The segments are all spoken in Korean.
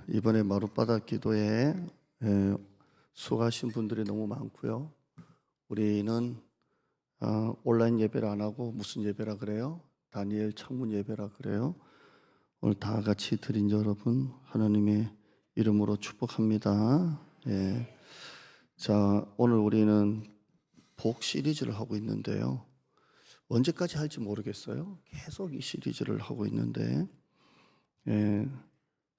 이번에 마룻바닥 기도에 에, 수고하신 분들이 너무 많고요. 우리는 온라인 예배를 안 하고 무슨 예배라 그래요? 다니엘 창문 예배라 그래요. 오늘 다 같이 드린 여러분 하나님의 이름으로 축복합니다. 예. 자, 오늘 우리는 복 시리즈를 하고 있는데요. 언제까지 할지 모르겠어요. 계속 이 시리즈를 하고 있는데 예,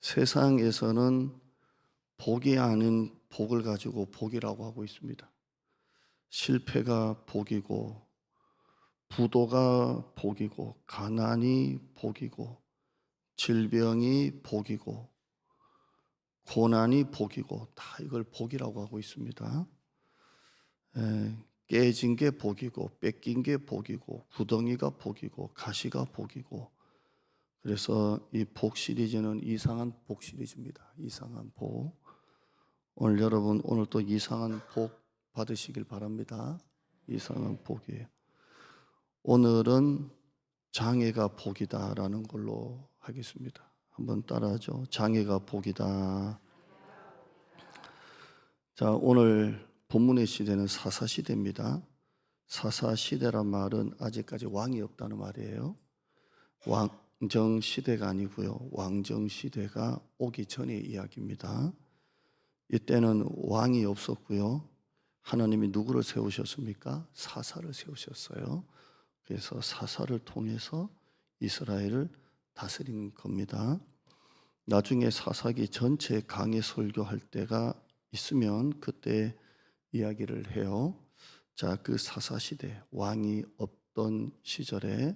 세상에서는 복이 아닌 복을 가지고 복이라고 하고 있습니다. 실패가 복이고, 부도가 복이고, 가난이 복이고, 질병이 복이고, 고난이 복이고, 다 이걸 복이라고 하고 있습니다. 깨진 게 복이고, 뺏긴 게 복이고, 구덩이가 복이고, 가시가 복이고. 그래서 이 복 시리즈는 이상한 복 시리즈입니다. 이상한 복. 오늘 여러분 오늘 또 이상한 복 받으시길 바랍니다. 이상한 복이에요. 오늘은 장애가 복이다라는 걸로 하겠습니다. 한번 따라하죠. 장애가 복이다. 자, 오늘 본문의 시대는 사사시대입니다. 사사시대란 말은 아직까지 왕이 없다는 말이에요. 왕정시대가 아니고요. 왕정시대가 오기 전의 이야기입니다. 이때는 왕이 없었고요. 하나님이 누구를 세우셨습니까? 사사를 세우셨어요. 그래서 사사를 통해서 이스라엘을 다스린 겁니다. 나중에 사사기 전체 강해 설교할 때가 있으면 그때 이야기를 해요. 자, 그 사사 시대, 왕이 없던 시절에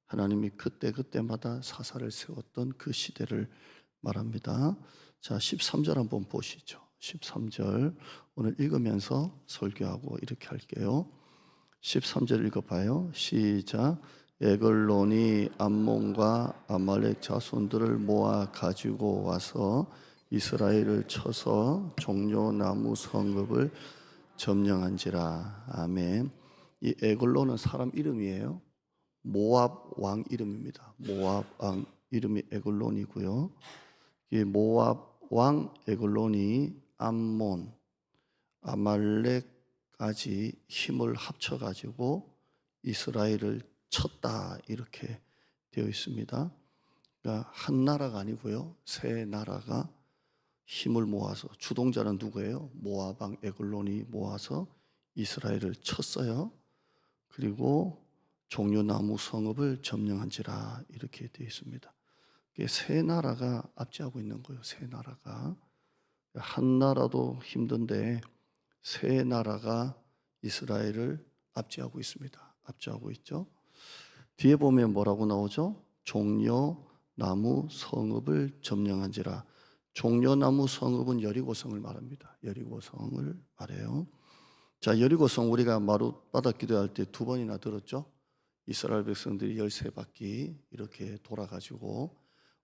하나님이 그때마다 사사를 세웠던 그 시대를 말합니다. 자, 13절 한번 보시죠. 13절 오늘 읽으면서 설교하고 이렇게 할게요. 13절 읽어봐요. 시작. 에글론이 암몬과 아말렉 자손들을 모아 가지고 와서 이스라엘을 쳐서 종려나무 성읍을 점령한지라. 아멘. 이 에글론은 사람 이름이에요. 모압 왕 이름입니다. 모압 왕 이름이 에글론이고요. 이 모압 왕 에글론이 암몬, 아말렉까지 힘을 합쳐가지고 이스라엘을 쳤다 이렇게 되어 있습니다. 그러니까 한 나라가 아니고요, 세 나라가 힘을 모아서 주동자는 누구예요? 모압 왕 에글론이 모아서 이스라엘을 쳤어요. 그리고 종려나무 성읍을 점령한지라 이렇게 되어 있습니다. 세 나라가 압제하고 있는 거예요. 세 나라가. 한 나라도 힘든데 세 나라가 이스라엘을 압제하고 있습니다. 압제하고 있죠. 뒤에 보면 뭐라고 나오죠? 종려나무 성읍을 점령한지라. 종려나무 성읍은 여리고성을 말합니다. 여리고성을 말해요. 자, 여리고성 우리가 마룻바닥 기도할 때 2번이나 들었죠? 이스라엘 백성들이 13바퀴 이렇게 돌아가지고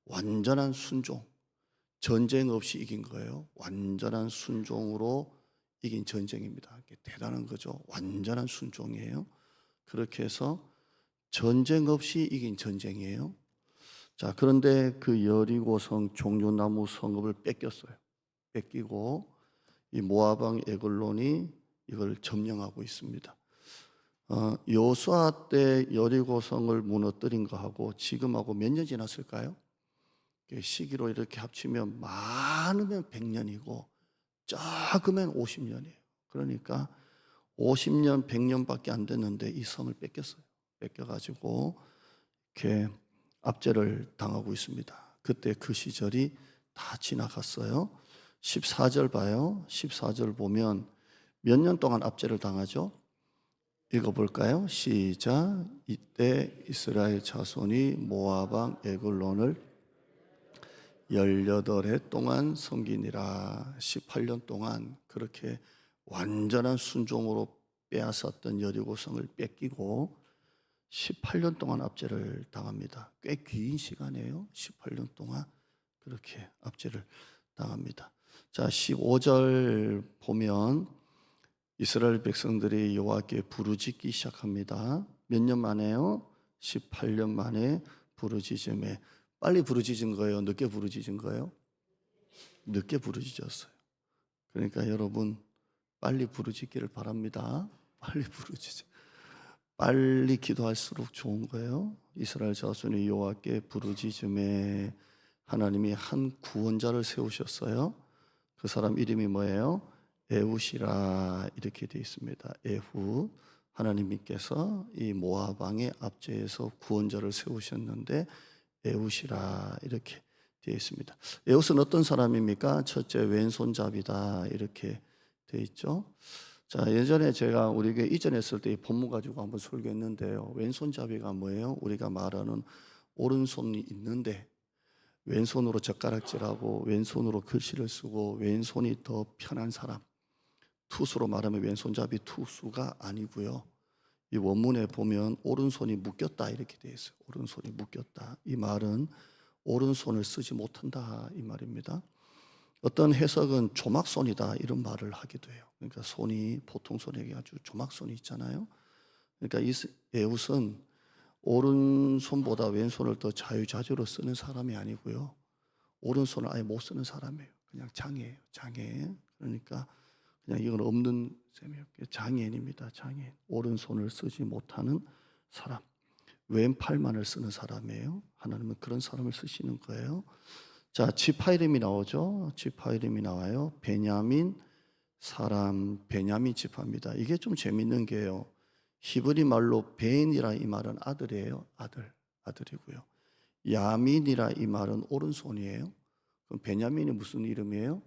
완전한 순종, 전쟁 없이 이긴 거예요. 완전한 순종으로 이긴 전쟁입니다. 대단한 거죠. 완전한 순종이에요. 그렇게 해서 전쟁 없이 이긴 전쟁이에요. 자, 그런데 그 여리고성 종려나무 성읍을 뺏겼어요. 뺏기고 이 모압 왕 에글론이 이걸 점령하고 있습니다. 여호수아 때 여리고성을 무너뜨린 거하고 지금하고 몇 년 지났을까요? 시기로 이렇게 합치면 많으면 100년이고 적으면 50년이에요. 그러니까 50년, 100년밖에 안 됐는데 이 성을 뺏겼어요. 뺏겨가지고 이렇게 압제를 당하고 있습니다. 그때 그 시절이 다 지나갔어요. 14절 봐요. 14절 보면 몇 년 동안 압제를 당하죠? 읽어볼까요? 시작. 이때 이스라엘 자손이 모압 왕 에글론을 18해 동안 섬기니라. 18년 동안 그렇게 완전한 순종으로 빼앗았던 여리고성을 뺏기고 18년 동안 압제를 당합니다. 꽤 긴 시간이에요. 18년 동안 그렇게 압제를 당합니다. 자, 15절 보면 이스라엘 백성들이 여호와께 부르짖기 시작합니다. 몇 년 만에요? 18년 만에 부르짖음에. 빨리 부르짖은 거예요? 늦게 부르짖은 거예요? 늦게 부르짖었어요. 그러니까 여러분 빨리 부르짖기를 바랍니다. 빨리 부르짖어. 빨리 기도할수록 좋은 거예요. 이스라엘 자손이 여호와께 부르짖음에 하나님이 한 구원자를 세우셨어요. 그 사람 이름이 뭐예요? 에훗이라 이렇게 되어 있습니다. 에훗. 하나님께서 이 모압 왕의 압제에서 구원자를 세우셨는데 에훗이라 이렇게 되어 있습니다. 에훗은 어떤 사람입니까? 첫째 왼손잡이다 이렇게 되어 있죠. 자, 예전에 제가 우리 교회 이전했을 때 이 본문 가지고 한번 설교했는데요. 왼손잡이가 뭐예요? 우리가 말하는 오른손이 있는데 왼손으로 젓가락질하고 왼손으로 글씨를 쓰고 왼손이 더 편한 사람. 투수로 말하면 왼손잡이 투수가 아니고요. 이 원문에 보면 오른손이 묶였다 이렇게 되어 있어요. 오른손이 묶였다. 이 말은 오른손을 쓰지 못한다 이 말입니다. 어떤 해석은 조막손이다 이런 말을 하기도 해요. 그러니까 손이 보통 손에게 아주 조막손이 있잖아요. 그러니까 이 에훗은 오른손보다 왼손을 더 자유자재로 쓰는 사람이 아니고요. 오른손을 아예 못 쓰는 사람이에요. 그냥 장애예요. 장애. 그러니까 그냥 이건 없는 셈이에요. 장애인입니다. 장애인. 오른손을 쓰지 못하는 사람. 왼팔만을 쓰는 사람이에요. 하나님은 그런 사람을 쓰시는 거예요. 자, 지파 이름이 나오죠. 지파 이름이 나와요. 베냐민 사람, 베냐민 지파입니다. 이게 좀 재밌는 게요. 히브리 말로 벤이라 이 말은 아들이에요. 아들이고요. 야민이라 이 말은 오른손이에요. 그럼 베냐민이 무슨 이름이에요?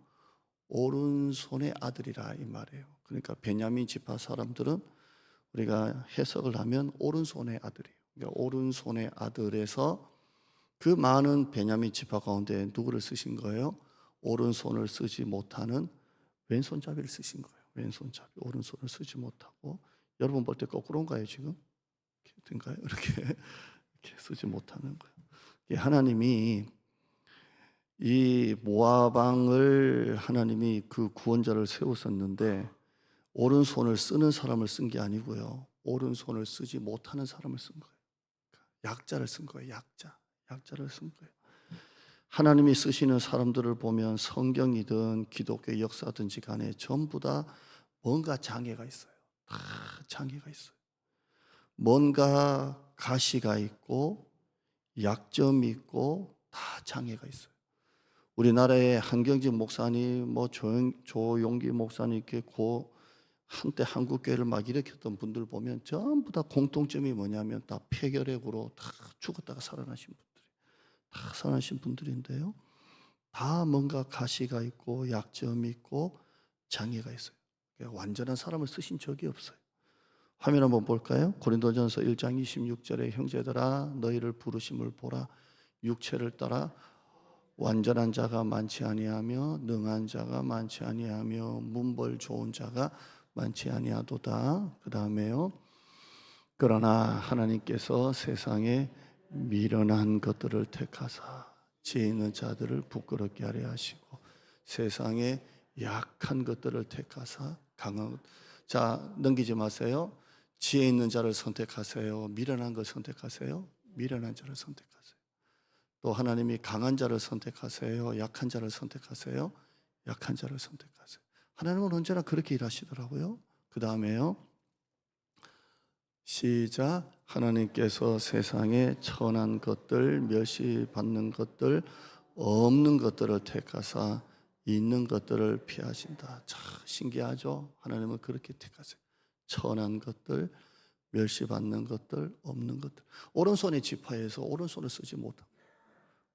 오른손의 아들이라 이 말이에요. 그러니까 베냐민 지파 사람들은 우리가 해석을 하면 오른손의 아들이에요. 그러니까 오른손의 아들에서 그 많은 베냐민 지파 가운데 누구를 쓰신 거예요? 오른손을 쓰지 못하는 왼손잡이를 쓰신 거예요. 왼손잡이, 오른손을 쓰지 못하고. 여러분 볼 때 거꾸로인가요 지금? 이렇게 된가요? 이렇게 쓰지 못하는 거예요. 하나님이 이 모압 왕을 하나님이 그 구원자를 세우셨는데 오른손을 쓰는 사람을 쓴 게 아니고요. 오른손을 쓰지 못하는 사람을 쓴 거예요. 약자를 쓴 거예요. 약자를 쓴 거예요. 하나님이 쓰시는 사람들을 보면 성경이든 기독교 역사든지 간에 전부 다 뭔가 장애가 있어요. 다 장애가 있어요. 뭔가 가시가 있고 약점이 있고 다 장애가 있어요. 우리나라의 한경직 목사님, 조용기 목사님 이렇게 한때 한국교회를 막 일으켰던 분들 보면 전부 다 공통점이 뭐냐면 다 폐결핵으로 다 죽었다가 살아나신 분들인데요. 다 뭔가 가시가 있고 약점이 있고 장애가 있어요. 완전한 사람을 쓰신 적이 없어요. 화면 한번 볼까요? 고린도전서 1장 26절에 형제들아 너희를 부르심을 보라. 육체를 따라 완전한 자가 많지 아니하며 능한 자가 많지 아니하며 문벌 좋은 자가 많지 아니하도다. 그 다음에요. 그러나 하나님께서 세상에 미련한 것들을 택하사 지혜 있는 자들을 부끄럽게 하려 하시고 세상에 약한 것들을 택하사 강한 것. 자, 넘기지 마세요. 지혜 있는 자를 선택하세요. 미련한 걸 선택하세요. 미련한 자를 선택하세요. 또 하나님이 강한 자를 선택하세요. 약한 자를 선택하세요. 약한 자를 선택하세요. 하나님은 언제나 그렇게 일하시더라고요. 그 다음에요. 시작. 하나님께서 세상에 천한 것들, 멸시받는 것들, 없는 것들을 택하사 있는 것들을 피하신다. 참 신기하죠? 하나님은 그렇게 택하세요. 천한 것들, 멸시받는 것들, 없는 것들. 오른손의 지파에서 오른손을 쓰지 못합니다.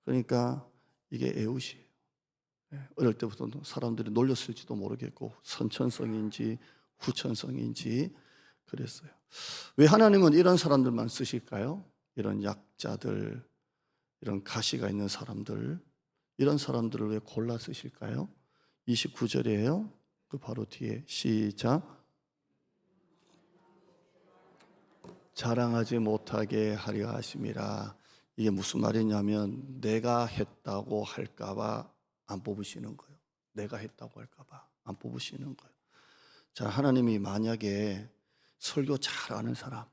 그러니까 이게 에훗이에요. 어릴 때부터 사람들이 놀렸을지도 모르겠고 선천성인지 후천성인지 그랬어요. 왜 하나님은 이런 사람들만 쓰실까요? 이런 약자들, 이런 가시가 있는 사람들, 이런 사람들을 왜 골라 쓰실까요? 29절이에요. 그 바로 뒤에 시작. 자랑하지 못하게 하려 하심이라. 이게 무슨 말이냐면 내가 했다고 할까봐 안 뽑으시는 거예요. 내가 했다고 할까봐 안 뽑으시는 거예요. 자, 하나님이 만약에 설교 잘하는 사람,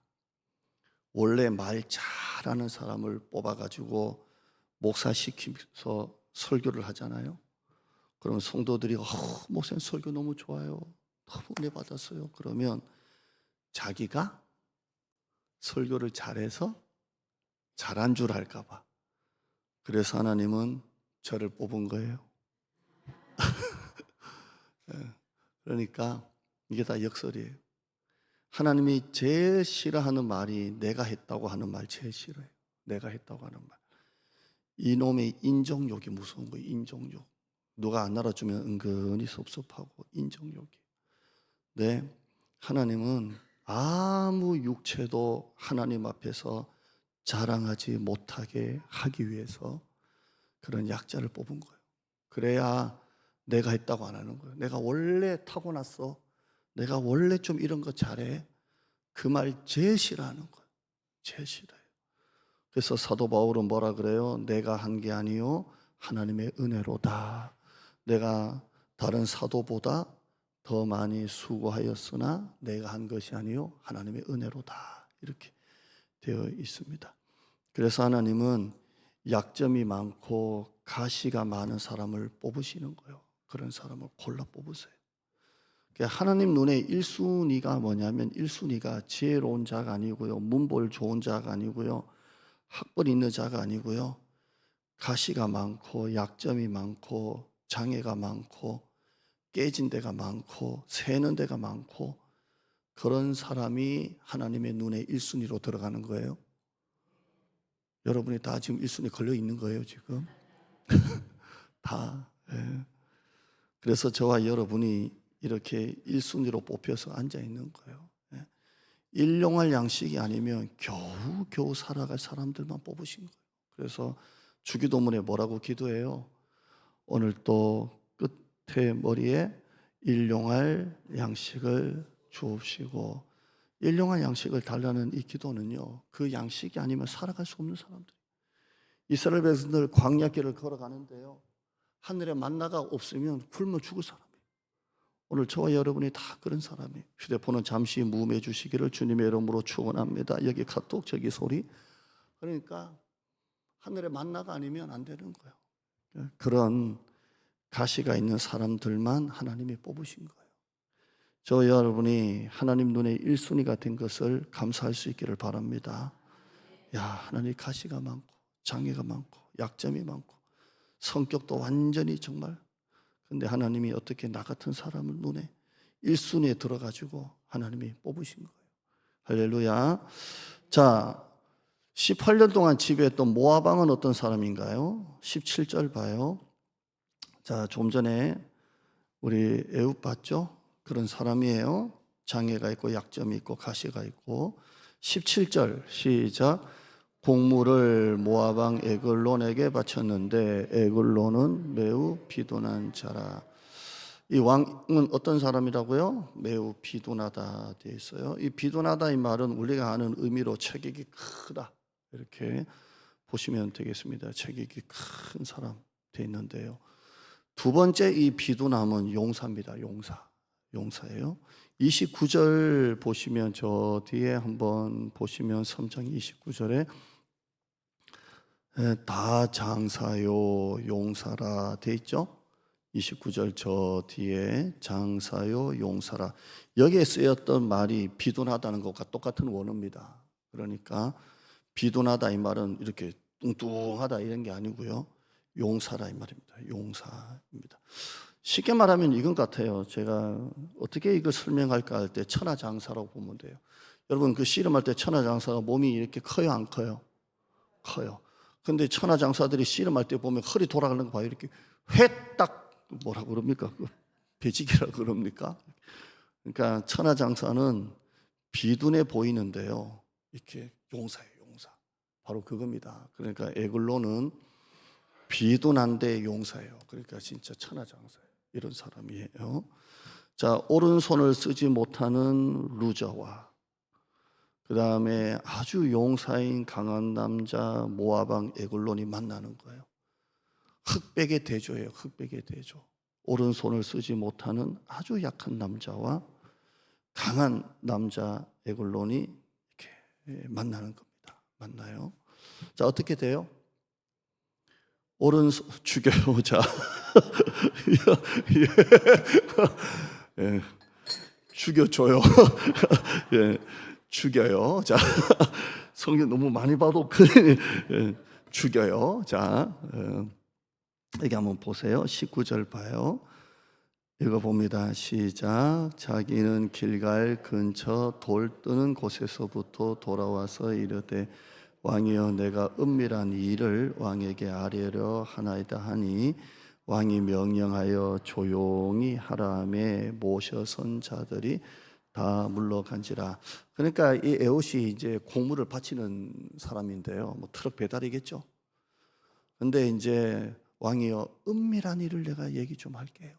원래 말 잘하는 사람을 뽑아가지고 목사시키면서 설교를 하잖아요. 그럼 성도들이 목사님 설교 너무 좋아요. 너무 은혜 받았어요. 그러면 자기가 설교를 잘해서 잘한 줄 알까 봐. 그래서 하나님은 저를 뽑은 거예요. 그러니까 이게 다 역설이에요. 하나님이 제일 싫어하는 말이 내가 했다고 하는 말 제일 싫어요. 내가 했다고 하는 말. 이놈의 인정욕이 무서운 거예요. 인정욕. 누가 안 알아주면 은근히 섭섭하고 인정욕이. 네, 하나님은 아무 육체도 하나님 앞에서 자랑하지 못하게 하기 위해서 그런 약자를 뽑은 거예요. 그래야 내가 했다고 안 하는 거예요. 내가 원래 타고났어. 내가 원래 좀 이런 거 잘해. 그 말 제일 싫어하는 거예요. 제일 싫어요. 그래서 사도 바울은 뭐라 그래요? 내가 한 게 아니요 하나님의 은혜로다. 내가 다른 사도보다 더 많이 수고하였으나 내가 한 것이 아니요 하나님의 은혜로다. 이렇게 되어 있습니다. 그래서 하나님은 약점이 많고 가시가 많은 사람을 뽑으시는 거예요. 그런 사람을 골라 뽑으세요. 하나님 눈에 1순위가 뭐냐면 1순위가 지혜로운 자가 아니고요. 문벌 좋은 자가 아니고요. 학벌 있는 자가 아니고요. 가시가 많고 약점이 많고 장애가 많고 깨진 데가 많고 새는 데가 많고 그런 사람이 하나님의 눈에 1순위로 들어가는 거예요. 여러분이 다 지금 1순위 걸려 있는 거예요, 지금. 다. 예. 그래서 저와 여러분이 이렇게 1순위로 뽑혀서 앉아 있는 거예요. 예. 일용할 양식이 아니면 겨우 살아갈 사람들만 뽑으신 거예요. 그래서 주기도문에 뭐라고 기도해요? 오늘 또 끝에 머리에 일용할 양식을 주옵시고, 일용할 양식을 달라는 이 기도는요, 그 양식이 아니면 살아갈 수 없는 사람들. 이스라엘 백성들 광야길을 걸어가는데요, 하늘에 만나가 없으면 굶어 죽을 사람이에요. 오늘 저와 여러분이 다 그런 사람이에요. 휴대폰은 잠시 무음해 주시기를 주님의 이름으로 축원합니다. 여기 카톡, 저기 소리. 그러니까 하늘에 만나가 아니면 안 되는 거예요. 그런 가시가 있는 사람들만 하나님이 뽑으신 거예요. 저 여러분이 하나님 눈에 1순위가 된 것을 감사할 수 있기를 바랍니다. 야, 하나님 가시가 많고 장애가 많고 약점이 많고 성격도 완전히 정말, 근데 하나님이 어떻게 나 같은 사람을 눈에 1순위에 들어가지고 하나님이 뽑으신 거예요. 할렐루야. 자, 18년 동안 지배했던 모압 왕은 어떤 사람인가요? 17절 봐요. 자, 좀 전에 우리 애굽 봤죠? 그런 사람이에요. 장애가 있고 약점이 있고 가시가 있고. 17절 시작. 곡물을 모압 왕 에글론에게 바쳤는데 에글론은 매우 비둔한 자라. 이 왕은 어떤 사람이라고요? 매우 비둔하다 되어 있어요. 이 비둔하다 이 말은 우리가 아는 의미로 체격이 크다 이렇게 보시면 되겠습니다. 체격이 큰 사람 되어 있는데요. 두 번째 이 비둔함은 용사입니다. 용사예요. 29절 보시면 저 뒤에 한번 보시면 3장 29절에 다 장사요 용사라 돼 있죠. 29절 저 뒤에 장사요 용사라, 여기에 쓰였던 말이 비둔하다는 것과 똑같은 원어입니다. 그러니까 비둔하다 이 말은 이렇게 뚱뚱하다 이런 게 아니고요, 용사라 이 말입니다. 용사입니다. 쉽게 말하면 이건 같아요. 제가 어떻게 이걸 설명할까 할 때 천하장사라고 보면 돼요. 여러분 그 씨름할 때 천하장사가 몸이 이렇게 커요, 안 커요? 커요. 근데 천하장사들이 씨름할 때 보면 허리 돌아가는 거 봐요. 이렇게 회딱, 뭐라고 그럽니까? 배지기라고 그럽니까? 그러니까 천하장사는 비둔해 보이는데요, 이렇게 용사예요, 용사. 바로 그겁니다. 그러니까 에글론은 비둔한데 용사예요. 그러니까 진짜 천하장사예요. 이런 사람이에요. 자, 오른손을 쓰지 못하는 루저와 그 다음에 아주 용사인 강한 남자 모압 왕 에글론이 만나는 거예요. 흑백의 대조예요. 흑백의 대조. 오른손을 쓰지 못하는 아주 약한 남자와 강한 남자 에글론이 이렇게 만나는 겁니다. 만나요. 자, 어떻게 돼요? 죽여요. 자, 예, 예, 죽여줘요. 예, 죽여요. 자, 성경 너무 많이 봐도 그래. 예, 죽여요. 자, 여기 한번 보세요. 19절 봐요. 읽어봅니다. 시작. 자기는 길갈 근처 돌 뜨는 곳에서부터 돌아와서 이르되 왕이여 내가 은밀한 일을 왕에게 아뢰려 하나이다 하니 왕이 명령하여 조용히 하라 하매 모셔선 자들이 다 물러간지라. 그러니까 이 에옷이 이제 곡물을 바치는 사람인데요. 뭐 트럭 배달이겠죠. 근데 이제 왕이여 은밀한 일을 내가 얘기 좀 할게요.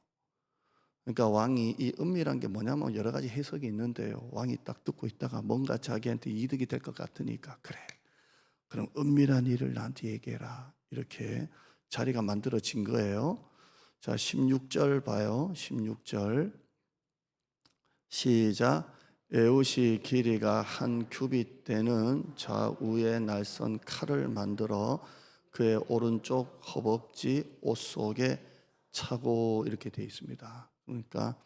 그러니까 왕이 이 은밀한 게 뭐냐면 여러 가지 해석이 있는데요. 왕이 딱 듣고 있다가 뭔가 자기한테 이득이 될 것 같으니까 그래. 그럼 은밀한 일을 나한테 얘기해라. 이렇게 자리가 만들어진 거예요. 자, 16절 봐요. 16절. 시작. 에웃이 길이가 한 규빗 되는 좌우에 날선 칼을 만들어 그의 오른쪽 허벅지 옷 속에 차고 이렇게 되어 있습니다. 그러니까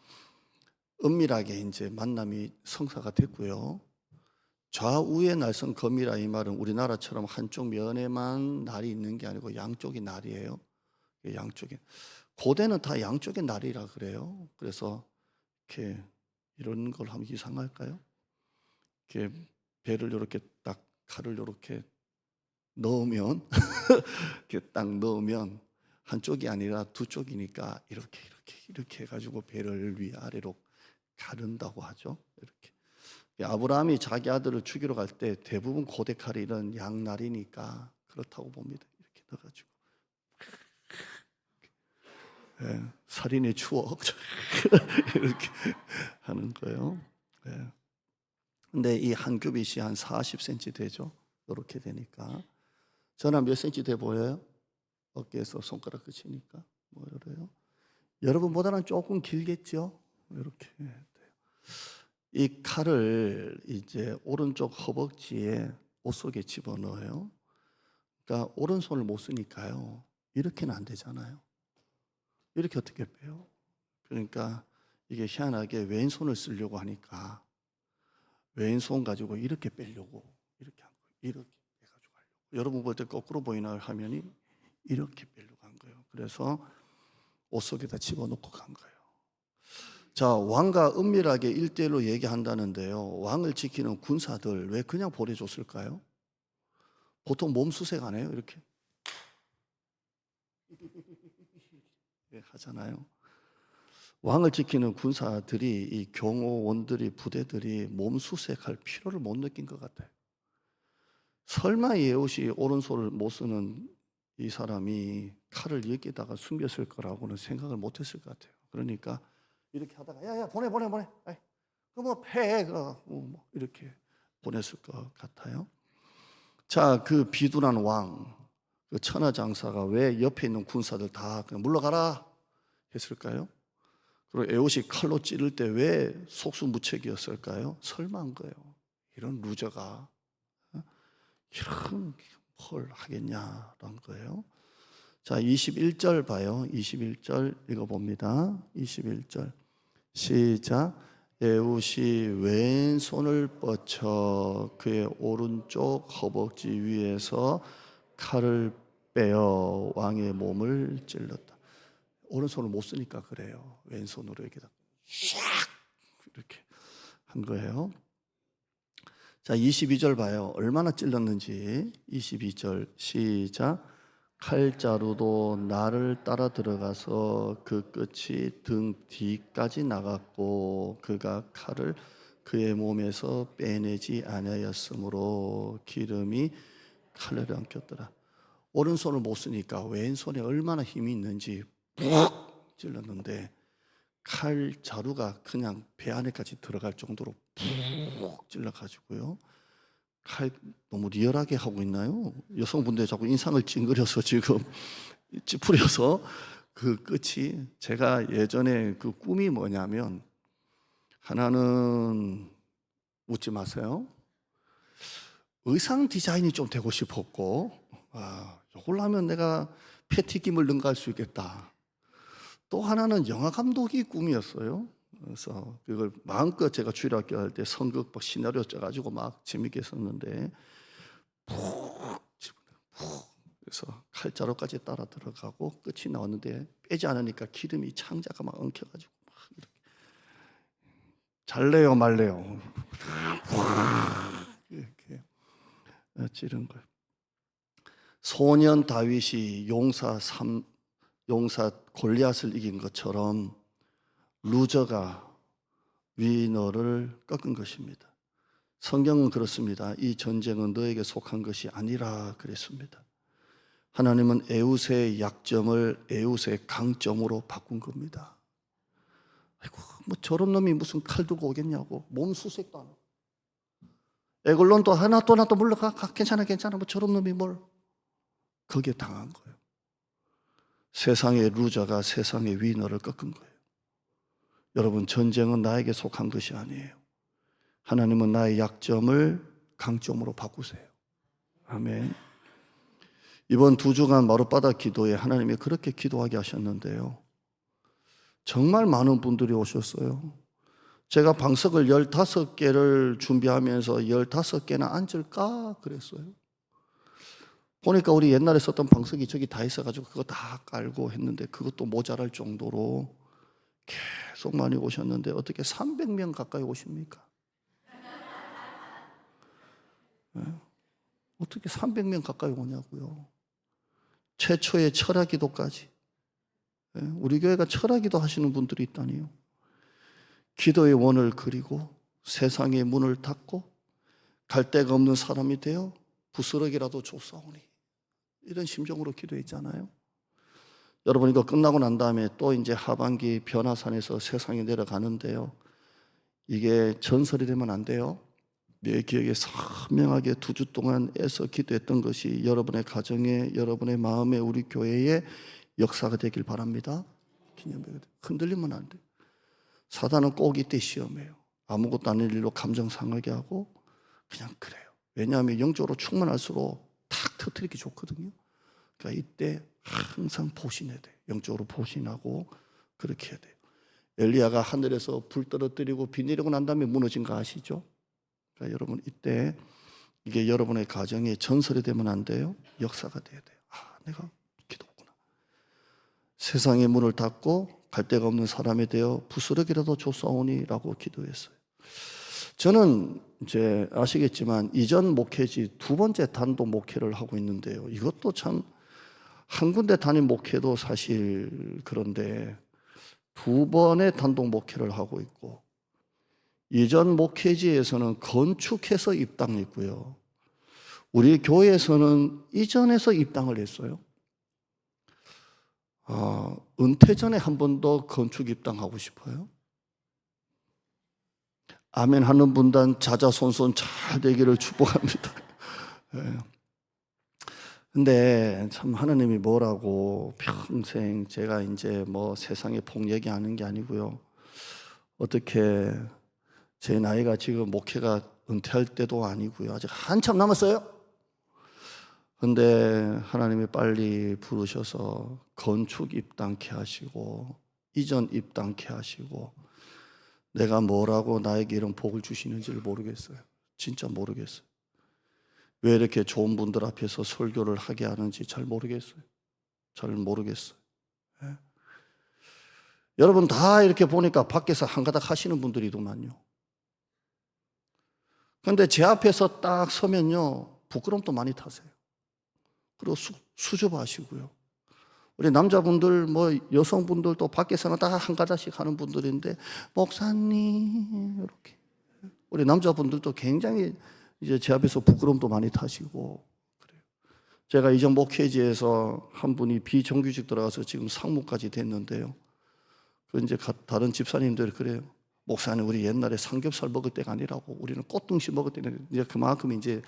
은밀하게 이제 만남이 성사가 됐고요. 좌우에 날선 검이라 이 말은 우리나라처럼 한쪽 면에만 날이 있는 게 아니고 양쪽이 날이에요. 양쪽에 고대는 다 양쪽에 날이라 그래요. 그래서 이렇게 이런 걸 하면 이상할까요? 이렇게 배를 이렇게 딱 칼을 이렇게 넣으면 이렇게 딱 넣으면 한쪽이 아니라 두 쪽이니까 이렇게 해가지고 배를 위아래로 가른다고 하죠. 이렇게 아브라함이 자기 아들을 죽이러 갈 때 대부분 고대 칼이 이런 양날이니까 그렇다고 봅니다. 이렇게 넣어가지고 살인의 추억 이렇게 하는 거예요. 근데 이 한 규빗이 한 40cm 되죠. 이렇게 되니까 저는 몇 cm 돼 보여요? 어깨에서 손가락 끝이니까 뭐 이래요. 여러분보다는 조금 길겠죠. 이렇게 돼요. 이 칼을 이제 오른쪽 허벅지에 옷 속에 집어넣어요. 그러니까 오른손을 못 쓰니까요. 이렇게는 안 되잖아요. 이렇게 어떻게 빼요? 그러니까 이게 희한하게 왼손을 쓰려고 하니까 왼손 가지고 이렇게 빼려고 이렇게 한 거예요. 이렇게 해가지고 하려고. 여러분 볼 때 거꾸로 보이나 화면이 이렇게 빼려고 한 거예요. 그래서 옷 속에다 집어넣고 간 거예요. 자, 왕과 은밀하게 1대1로 얘기한다는데요. 왕을 지키는 군사들 왜 그냥 보내줬을까요? 보통 몸수색 안 해요? 이렇게 하잖아요. 왕을 지키는 군사들이 이 경호원들이 부대들이 몸수색할 필요를 못 느낀 것 같아요. 설마 이 에옷이 오른손을 못 쓰는 이 사람이 칼을 여기다가 숨겼을 거라고는 생각을 못 했을 것 같아요. 그러니까 이렇게 하다가 야야 보내 그뭐 패 뭐 이렇게 보냈을 것 같아요. 자, 그 비둔한 왕, 그 천하장사가 왜 옆에 있는 군사들 다 그냥 물러가라 했을까요? 그리고 에옷이 칼로 찌를 때 왜 속수무책이었을까요? 설마한 거예요. 이런 루저가 이런 뭘 하겠냐라는 거예요. 자, 21절 봐요. 21절 읽어봅니다. 21절 시작. 에웃이 왼손을 뻗쳐 그의 오른쪽 허벅지 위에서 칼을 빼어 왕의 몸을 찔렀다. 오른손을 못 쓰니까 그래요. 왼손으로 이렇게 이렇게 한 거예요. 자, 22절 봐요. 얼마나 찔렀는지. 22절 시작. 칼자루도 나를 따라 들어가서 그 끝이 등 뒤까지 나갔고 그가 칼을 그의 몸에서 빼내지 아니하였으므로 기름이 칼날에 엉켰더라. 오른손을 못 쓰니까 왼손에 얼마나 힘이 있는지 푹 찔렀는데 칼자루가 그냥 배 안에까지 들어갈 정도로 푹 찔러가지고요. 칼 너무 리얼하게 하고 있나요? 여성분들 자꾸 인상을 찡그려서 지금 찌푸려서 그 끝이 제가 예전에 그 꿈이 뭐냐면 하나는 웃지 마세요. 의상 디자인이 좀 되고 싶었고 이걸 하면 내가 패티김을 능가할 수 있겠다. 또 하나는 영화 감독이 꿈이었어요. 그래서 그걸 마음껏 제가 주일학교 할 때 선극 막 시나리오 짜가지고 막 재밌게 썼는데 그래서 칼자루까지 따라 들어가고 끝이 나왔는데 빼지 않으니까 기름이 창자가 막 엉켜가지고 막 이렇게 잘래요 말래요 이렇게 찌른 거예요. 소년 다윗이 용사 골리앗을 이긴 것처럼 루저가 위너를 꺾은 것입니다. 성경은 그렇습니다. 이 전쟁은 너에게 속한 것이 아니라 그랬습니다. 하나님은 에웃의 약점을 에웃의 강점으로 바꾼 겁니다. 아이고, 뭐 저런 놈이 무슨 칼 들고 오겠냐고. 몸 수색도 안 하고. 에글론도 하나 또 물러가. 괜찮아. 뭐 저런 놈이 뭘. 거기에 당한 거예요. 세상의 루저가 세상의 위너를 꺾은 거예요. 여러분, 전쟁은 나에게 속한 것이 아니에요. 하나님은 나의 약점을 강점으로 바꾸세요. 아멘. 이번 2주간 마룻바닥 기도에 하나님이 그렇게 기도하게 하셨는데요. 정말 많은 분들이 오셨어요. 제가 방석을 15개를 준비하면서 15개나 앉을까 그랬어요. 보니까 우리 옛날에 썼던 방석이 저기 다 있어가지고 그거 다 깔고 했는데 그것도 모자랄 정도로 계속 많이 오셨는데 어떻게 300명 가까이 오십니까? 네? 어떻게 300명 가까이 오냐고요. 최초의 철야기도까지. 우리 교회가 철야기도 하시는 분들이 있다니요. 기도의 원을 그리고 세상의 문을 닫고 갈 데가 없는 사람이 되어 부스러기라도 줬사오니 이런 심정으로 기도했잖아요. 여러분 이거 끝나고 난 다음에 또 이제 하반기 변화산에서 세상에 내려가는데요. 이게 전설이 되면 안 돼요. 내 기억에 선명하게 2주 동안 애써 기도했던 것이 여러분의 가정에, 여러분의 마음에, 우리 교회에 역사가 되길 바랍니다. 흔들리면 안 돼요. 사단은 꼭 이때 시험해요. 아무것도 아닌 일로 감정 상하게 하고 그냥 그래요. 왜냐하면 영적으로 충만할수록 탁 터뜨리기 좋거든요. 그러니까 이때 항상 보신해야 돼요. 영적으로 보신하고 그렇게 해야 돼요. 엘리야가 하늘에서 불 떨어뜨리고 비 내리고 난 다음에 무너진 거 아시죠? 그러니까 여러분 이때 이게 여러분의 가정에 전설이 되면 안 돼요. 역사가 돼야 돼요. 아, 내가 기도했구나. 세상의 문을 닫고 갈 데가 없는 사람이 되어 부스러기라도 줬사오니라고 기도했어요. 저는 이제 아시겠지만 이전 목회지 2번째 단독 목회를 하고 있는데요. 이것도 참 한 군데 단임 목회도 사실 그런데 2번의 단독 목회를 하고 있고 이전 목회지에서는 건축해서 입당했고요. 우리 교회에서는 이전에서 입당을 했어요. 은퇴 전에 한 번 더 건축 입당하고 싶어요. 아멘 하는 분단 자자손손 잘 되기를 축복합니다. 근데 참 하나님이 뭐라고 평생 제가 이제 뭐 세상에 복 얘기하는 게 아니고요. 어떻게 제 나이가 지금 목회가 은퇴할 때도 아니고요. 아직 한참 남았어요. 근데 하나님이 빨리 부르셔서 건축 입당케 하시고 이전 입당케 하시고 내가 뭐라고 나에게 이런 복을 주시는지를 모르겠어요. 진짜 모르겠어요. 왜 이렇게 좋은 분들 앞에서 설교를 하게 하는지 잘 모르겠어요. 예? 여러분 다 이렇게 보니까 밖에서 한가닥 하시는 분들이더만요. 그런데 제 앞에서 딱 서면요 부끄럼도 많이 타세요. 그리고 수줍어하시고요. 우리 남자분들 뭐 여성분들도 밖에서는 다 한가닥씩 하는 분들인데 목사님 이렇게 우리 남자분들도 굉장히 이제 제 앞에서 부끄럼도 많이 타시고 그래요. 제가 이전 목회지에서 한 분이 비정규직 들어가서 지금 상무까지 됐는데요. 그 이제 다른 집사님들이 그래요. 목사님 우리 옛날에 삼겹살 먹을 때가 아니라고 우리는 꽃등심 먹을 때는 이제 그만큼 이제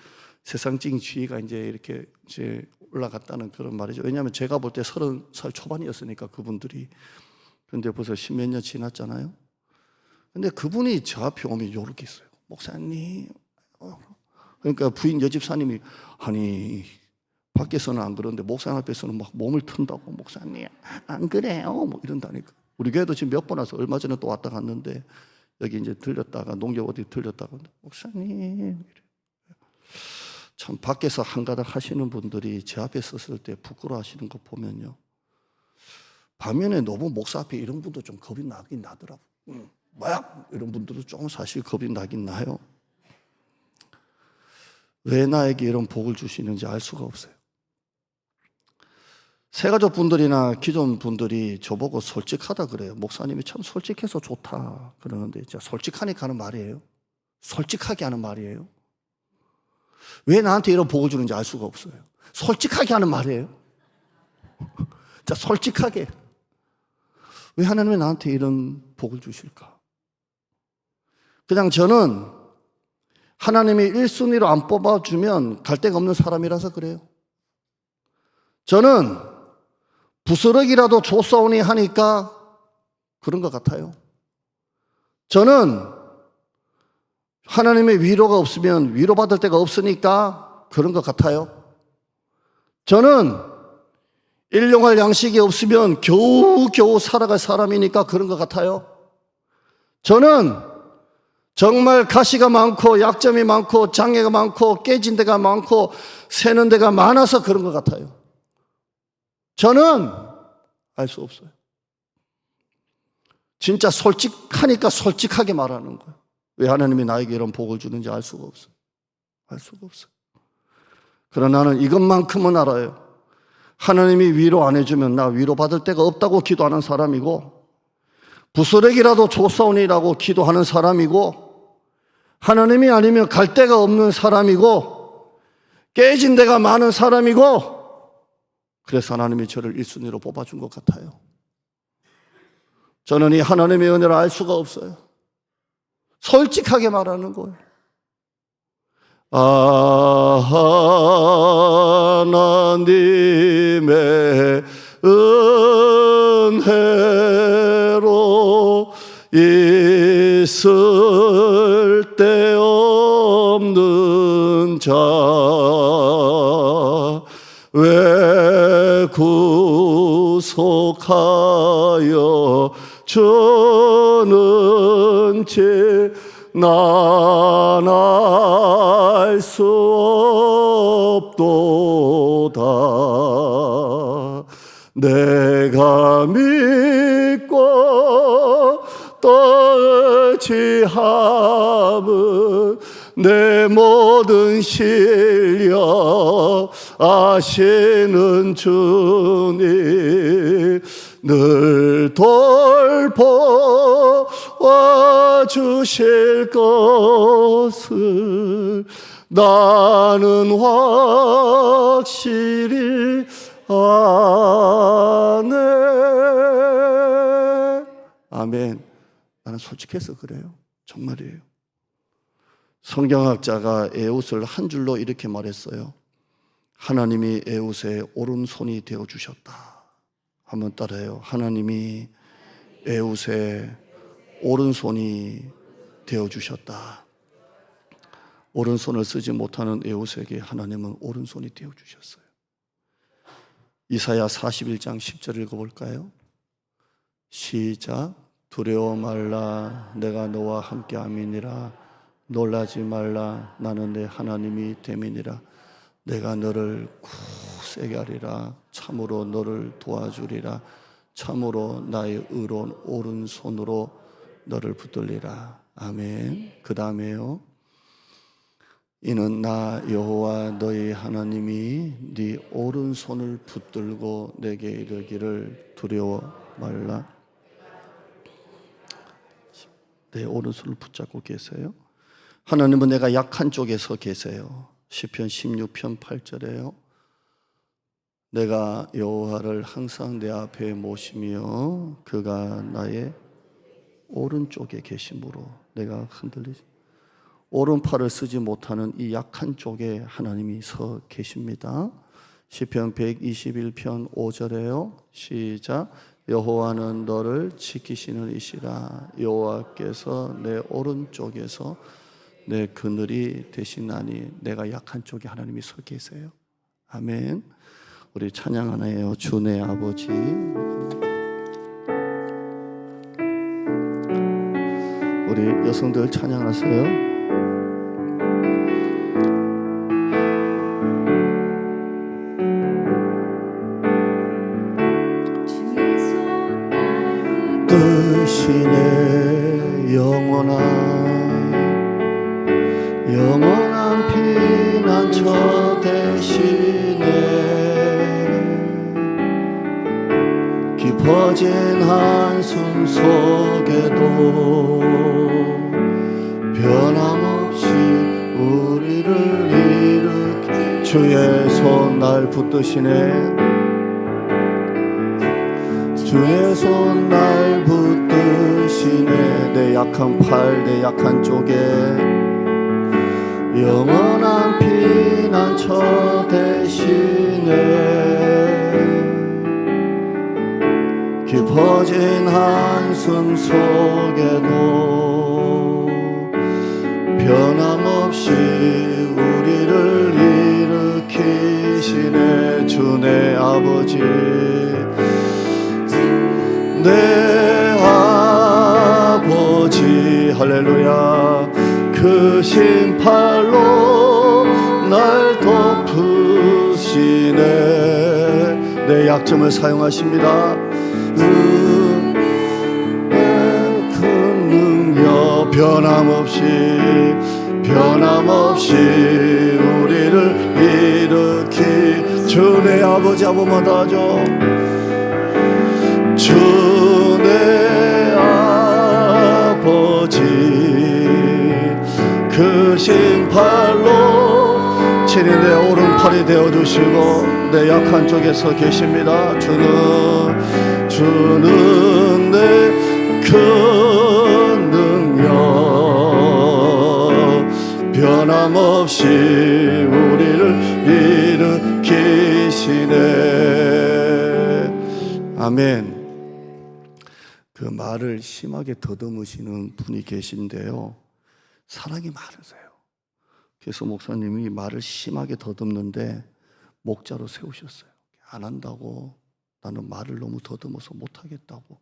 세상적인 지위가 이제 이렇게 이제 올라갔다는 그런 말이죠. 왜냐하면 제가 볼 때 30살 초반이었으니까 그분들이. 그런데 벌써 10몇 년 지났잖아요. 근데 그분이 저 앞에 오면 이렇게 있어요. 목사님. 그러니까 부인 여집사님이 아니 밖에서는 안 그러는데 목사님 앞에서는 막 몸을 튼다고. 목사님 안 그래요 뭐 이런다니까. 우리 교회도 지금 몇 번 와서 얼마 전에 또 왔다 갔는데 여기 이제 들렸다가 농협 어디 들렸다가 목사님 참 밖에서 한가닥 하시는 분들이 제 앞에 섰을 때 부끄러워하시는 거 보면요, 반면에 너무 목사 앞에 이런 분도 좀 겁이 나긴 나더라고. 뭐야? 이런 분들도 좀 사실 겁이 나긴 나요. 왜 나에게 이런 복을 주시는지 알 수가 없어요. 새가족 분들이나 기존 분들이 저보고 솔직하다 그래요. 목사님이 참 솔직해서 좋다 그러는데, 진짜 솔직하니까 하는 말이에요? 솔직하게 하는 말이에요? 왜 나한테 이런 복을 주는지 알 수가 없어요. 솔직하게 하는 말이에요? 자, 솔직하게. 왜 하나님이 나한테 이런 복을 주실까? 그냥 저는 하나님이 1순위로 안 뽑아주면 갈 데가 없는 사람이라서 그래요. 저는 부스러기라도 줬사오니 하니까 그런 것 같아요. 저는 하나님의 위로가 없으면 위로받을 데가 없으니까 그런 것 같아요. 저는 일용할 양식이 없으면 겨우겨우 살아갈 사람이니까 그런 것 같아요. 저는 정말 가시가 많고 약점이 많고 장애가 많고 깨진 데가 많고 새는 데가 많아서 그런 것 같아요. 저는 알 수 없어요. 진짜 솔직하니까 솔직하게 말하는 거예요. 왜 하나님이 나에게 이런 복을 주는지 알 수가 없어요. 알 수가 없어요. 그러나 나는 이것만큼은 알아요. 하나님이 위로 안 해주면 나 위로받을 데가 없다고 기도하는 사람이고, 부스러기라도 줬사오니라고 기도하는 사람이고, 하나님이 아니면 갈 데가 없는 사람이고, 깨진 데가 많은 사람이고, 그래서 하나님이 저를 1순위로 뽑아준 것 같아요. 저는 이 하나님의 은혜를 알 수가 없어요. 솔직하게 말하는 거예요. 하나님의 은혜로 있을 데 없는 자, 왜 구속하여 주는지 난 알 수 없도다. 내가 믿고 또 의지함은 내 모든 실력 아시는 주님 늘 돌보아 주실 것을 나는 확실히 아네. 아멘. 나는 솔직해서 그래요. 정말이에요. 성경학자가 에웃을 한 줄로 이렇게 말했어요. 하나님이 에웃의 오른손이 되어주셨다. 한번 따라해요. 하나님이 에웃의 오른손이 되어주셨다. 오른손을 쓰지 못하는 에웃에게 하나님은 오른손이 되어주셨어요. 이사야 41장 10절 읽어볼까요? 시작. 두려워 말라 내가 너와 함께함이니라. 놀라지 말라 나는 내 하나님이 됨이니라. 내가 너를 굳세게 하리라. 참으로 너를 도와주리라. 참으로 나의 의로운 오른손으로 너를 붙들리라. 아멘. 그 다음에요. 이는 나 여호와 너희 하나님이 네 오른손을 붙들고 내게 이르기를 두려워 말라. 내 오른손을 붙잡고 계세요. 하나님은 내가 약한 쪽에 서 계세요. 시편 16편 8절에요. 내가 여호와를 항상 내 앞에 모시며 그가 나의 오른쪽에 계심으로 내가 흔들리지. 오른팔을 쓰지 못하는 이 약한 쪽에 하나님이 서 계십니다. 시편 121편 5절에요. 시작. 여호와는 너를 지키시는 이시라. 여호와께서 내 오른쪽에서 내 그늘이 되시나니. 내가 약한 쪽에 하나님이 서 계세요. 아멘. 우리 찬양하나요? 주 내 아버지. 우리 여성들 찬양하세요. 뜻이네 영원한 피난처 되시네. 깊어진 한숨 속에도 변함없이 우리를 일으키 주의 손 날 붙드시네. 주의 손 날 붙드시네. 내 약한 팔, 내 약한 쪽에 영원한 피난처 되시네. 깊어진 한숨 속에도 변함없이 우리를 일으키시네. 주 내 아버지, 내 아버지 할렐루야. 크신 팔로 날 덮으시네. 내 약점을 사용하십니다. 큰 능력 변함없이 우리를 일으키 주 내 아버지 한 번만 더 하죠. 주 내 아버지 크신 팔로 친히 내 오른팔이 되어주시고 내 약한 쪽에 서 계십니다. 주는 내 큰 능력 변함없이 우리를 일으키시네. 아멘. 그 말을 심하게 더듬으시는 분이 계신데요, 사랑이 많으세요. 그래서 목사님이 말을 심하게 더듬는데 목자로 세우셨어요. 안 한다고, 나는 말을 너무 더듬어서 못하겠다고.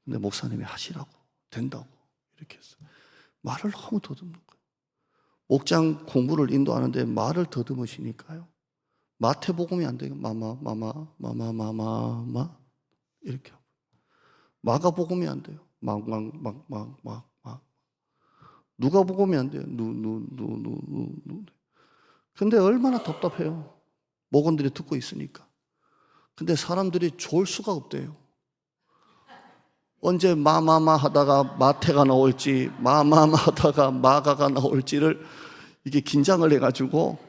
근데 목사님이 하시라고, 된다고 이렇게 했어요. 말을 너무 더듬는 거예요. 목장 공부를 인도하는데 말을 더듬으시니까요, 마태복음이 안 돼요. 마마 이렇게 하고, 마가복음이 안 돼요. 막 누가복음이 안 돼요. 근데 얼마나 답답해요. 목원들이 듣고 있으니까. 근데 사람들이 좋을 수가 없대요. 언제 마마마 하다가 마태가 나올지, 마마마 하다가 마가가 나올지를 이게 긴장을 해가지고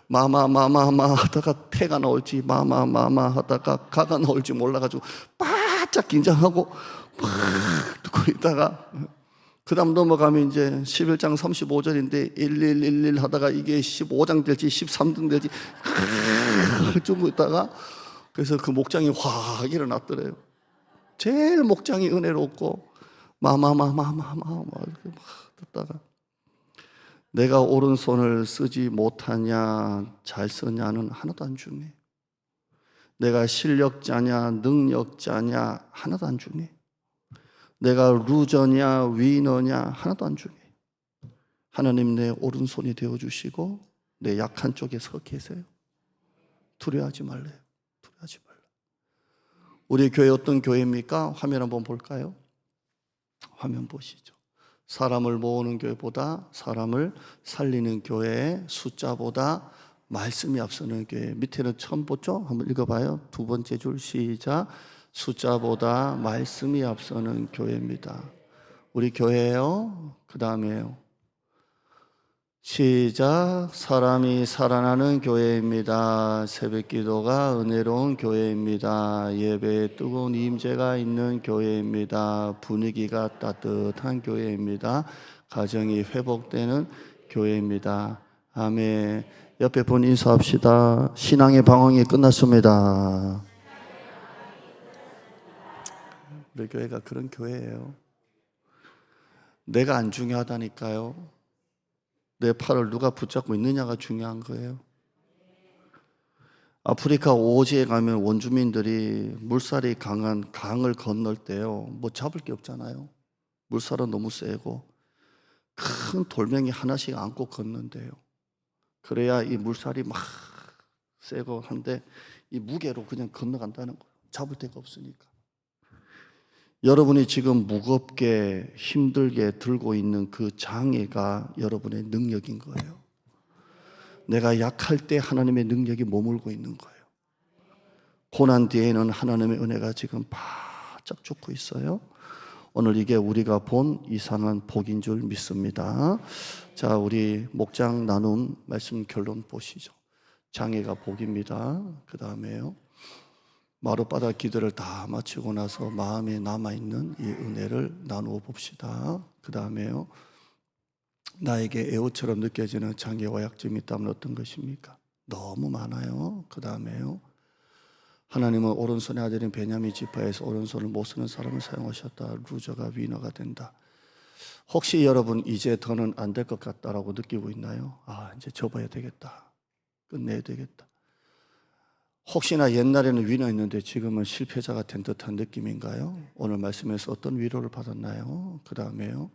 마마마마마 하다가 태가 나올지, 마마마마 하다가 가가 나올지 몰라가지고 바짝 긴장하고 막 듣고 있다가 그 다음 넘어가면 이제 11장 35절인데 1111 하다가 이게 15장 될지 13등 될지 쭉 있다가 그래서 그 목장이 확 일어났더래요. 제일 목장이 은혜롭고 마마마마마마 이렇게 막 듣다가 내가 오른손을 쓰지 못하냐 잘 쓰냐는 하나도 안 중요해. 내가 실력자냐 능력자냐 하나도 안 중요해. 내가 루저냐 위너냐 하나도 안 중요해. 하나님 내 오른손이 되어주시고 내 약한 쪽에 서 계세요. 두려워하지 말래요. 두려워하지 말라. 우리 교회 어떤 교회입니까? 화면 한번 볼까요? 화면 보시죠. 사람을 모으는 교회보다 사람을 살리는 교회, 숫자보다 말씀이 앞서는 교회. 밑에는 처음 보죠? 한번 읽어봐요. 두 번째 줄 시작. 숫자보다 말씀이 앞서는 교회입니다. 우리 교회예요. 그 다음에요. 시작. 사람이 살아나는 교회입니다. 새벽기도가 은혜로운 교회입니다. 예배에 뜨거운 임재가 있는 교회입니다. 분위기가 따뜻한 교회입니다. 가정이 회복되는 교회입니다. 아멘. 옆에 분 인사합시다. 신앙의 방황이 끝났습니다. 우리 교회가 그런 교회예요. 내가 안 중요하다니까요. 내 팔을 누가 붙잡고 있느냐가 중요한 거예요. 아프리카 오지에 가면 원주민들이 물살이 강한 강을 건널 때요, 뭐 잡을 게 없잖아요. 물살은 너무 세고 큰 돌멩이 하나씩 안고 걷는데요. 그래야 이 물살이 막 세고 한데 이 무게로 그냥 건너간다는 거예요. 잡을 데가 없으니까. 여러분이 지금 무겁게 힘들게 들고 있는 그 장애가 여러분의 능력인 거예요. 내가 약할 때 하나님의 능력이 머물고 있는 거예요. 고난 뒤에는 하나님의 은혜가 지금 바짝 쫓고 있어요. 오늘 이게 우리가 본 이상한 복인 줄 믿습니다. 자, 우리 목장 나눔 말씀 결론 보시죠. 장애가 복입니다. 그 다음에요, 마룻바닥 기도를 다 마치고 나서 마음에 남아있는 이 은혜를 나누어 봅시다. 그 다음에요, 나에게 애호처럼 느껴지는 장애와 약점이 있다면 어떤 것입니까? 너무 많아요. 그 다음에요, 하나님은 오른손의 아들인 베냐민 지파에서 오른손을 못 쓰는 사람을 사용하셨다. 루저가 위너가 된다. 혹시 여러분 이제 더는 안 될 것 같다라고 느끼고 있나요? 아, 이제 접어야 되겠다, 끝내야 되겠다. 혹시나 옛날에는 위너였는데 지금은 실패자가 된 듯한 느낌인가요? 오늘 말씀에서 어떤 위로를 받았나요? 그 다음에요,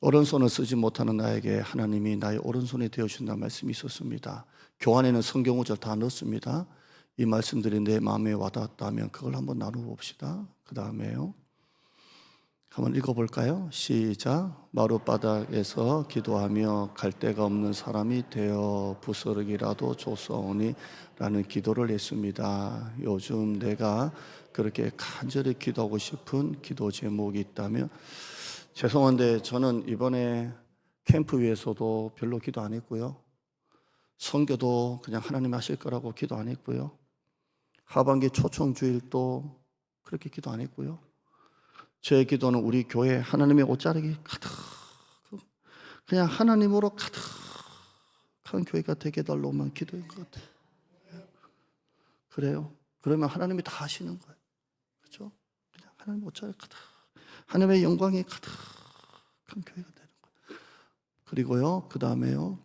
오른손을 쓰지 못하는 나에게 하나님이 나의 오른손이 되어준다는 말씀이 있었습니다. 교환에는 성경 구절 다 넣었습니다. 이 말씀들이 내 마음에 와닿았다면 그걸 한번 나눠봅시다. 그 다음에요, 한번 읽어볼까요? 시작. 마룻바닥에서 기도하며 갈 데가 없는 사람이 되어 부스러기라도 줬사오니 라는 기도를 했습니다. 요즘 내가 그렇게 간절히 기도하고 싶은 기도 제목이 있다면, 죄송한데 저는 이번에 캠프 위에서도 별로 기도 안 했고요, 선교도 그냥 하나님 하실 거라고 기도 안 했고요, 하반기 초청주일도 그렇게 기도 안 했고요. 제 기도는 우리 교회 하나님의 옷자락이 가득, 그냥 하나님으로 가득한 교회가 되게 해달라고만 기도한 것 같아요. 그래요? 그러면 하나님이 다 하시는 거예요. 그렇죠? 그냥 하나님 옷자락 가득, 하나님의 영광이 가득한 교회가 되는 거예요. 그리고요, 그 다음에요,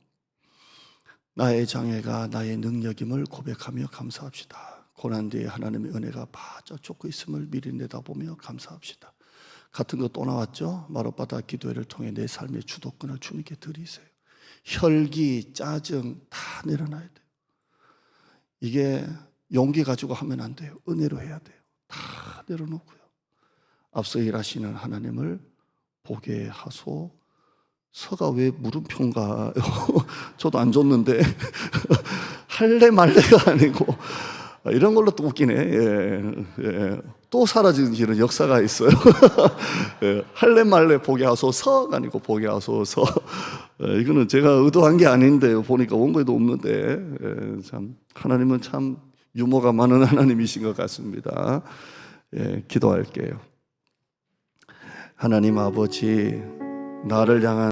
나의 장애가 나의 능력임을 고백하며 감사합시다. 고난 뒤에 하나님의 은혜가 바짝 쫓고 있음을 미리 내다보며 감사합시다. 같은 거 또 나왔죠? 마룻바닥 기도회를 통해 내 삶의 주도권을 주님께 드리세요. 혈기, 짜증 다 내려놔야 돼요. 이게 용기 가지고 하면 안 돼요. 은혜로 해야 돼요. 다 내려놓고요, 앞서 일하시는 하나님을 보게 하소. 서가 왜 물음표인가요? 저도 안 줬는데 할래 말래가 아니고 이런 걸로 또 웃기네. 예. 또 사라지는 역사가 있어요. 예. 할래 말래 보게 하소서가 아니고 보게 하소서. 이거는 제가 의도한 게 아닌데 보니까 원고에도 없는데, 예. 참 하나님은 참 유머가 많은 하나님이신 것 같습니다. 예. 기도할게요. 하나님 아버지, 나를 향한